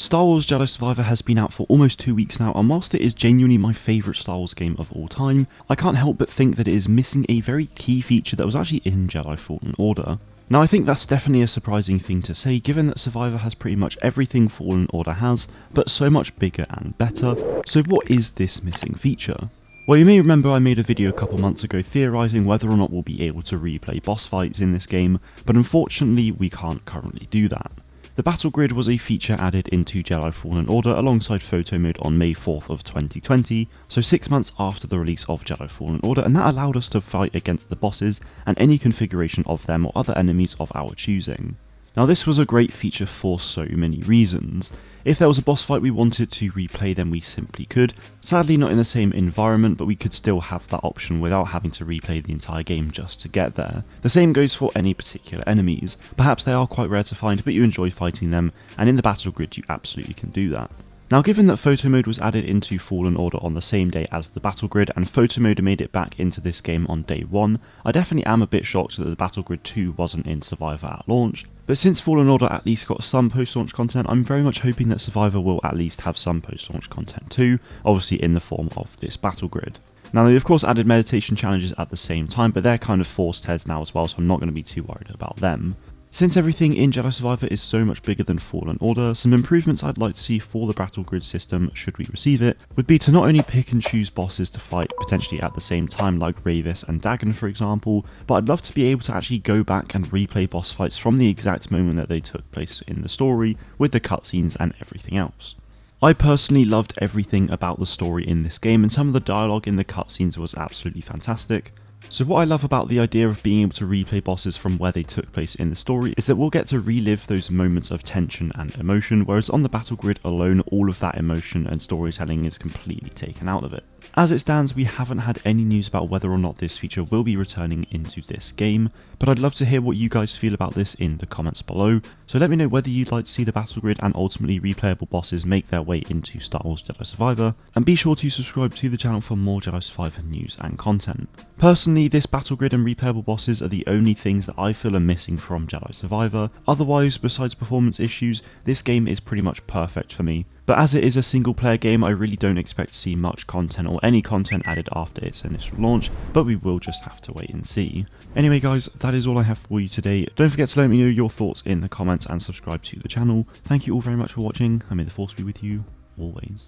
Star Wars Jedi Survivor has been out for almost 2 weeks now, and whilst it is genuinely my favourite Star Wars game of all time, I can't help but think that it is missing a very key feature that was actually in Jedi Fallen Order. Now I think that's definitely a surprising thing to say, given that Survivor has pretty much everything Fallen Order has, but so much bigger and better. So what is this missing feature? Well, you may remember I made a video a couple months ago theorising whether or not we'll be able to replay boss fights in this game, but unfortunately we can't currently do that. The battle grid was a feature added into Jedi Fallen Order alongside photo mode on May 4th of 2020, so 6 months after the release of Jedi Fallen Order, and that allowed us to fight against the bosses and any configuration of them or other enemies of our choosing. Now this was a great feature for so many reasons. If there was a boss fight we wanted to replay, then we simply could. Sadly not in the same environment, but we could still have that option without having to replay the entire game just to get there. The same goes for any particular enemies. Perhaps they are quite rare to find, but you enjoy fighting them, and in the battle grid you absolutely can do that. Now given that photo mode was added into Fallen Order on the same day as the battle grid, and photo mode made it back into this game on day 1, I definitely am a bit shocked that the battle grid 2 wasn't in Survivor at launch. But since Fallen Order at least got some post-launch content, I'm very much hoping that Survivor will at least have some post-launch content too, obviously in the form of this battle grid. Now they of course added meditation challenges at the same time, but they're kind of forced heads now as well, so I'm not going to be too worried about them. Since everything in Jedi Survivor is so much bigger than Fallen Order, some improvements I'd like to see for the battle grid system, should we receive it, would be to not only pick and choose bosses to fight potentially at the same time like Ravis and Dagon for example, but I'd love to be able to actually go back and replay boss fights from the exact moment that they took place in the story, with the cutscenes and everything else. I personally loved everything about the story in this game, and some of the dialogue in the cutscenes was absolutely fantastic. So what I love about the idea of being able to replay bosses from where they took place in the story is that we'll get to relive those moments of tension and emotion, whereas on the battle grid alone, all of that emotion and storytelling is completely taken out of it. As it stands, we haven't had any news about whether or not this feature will be returning into this game, but I'd love to hear what you guys feel about this in the comments below, so let me know whether you'd like to see the battle grid and ultimately replayable bosses make their way into Star Wars Jedi Survivor, and be sure to subscribe to the channel for more Jedi Survivor news and content. Personally, this battle grid and replayable bosses are the only things that I feel are missing from Jedi Survivor. Otherwise, besides performance issues, this game is pretty much perfect for me. But as it is a single player game, I really don't expect to see much content or any content added after its initial launch, but we will just have to wait and see. Anyway guys, that is all I have for you today. Don't forget to let me know your thoughts in the comments and subscribe to the channel. Thank you all very much for watching, and may the force be with you always.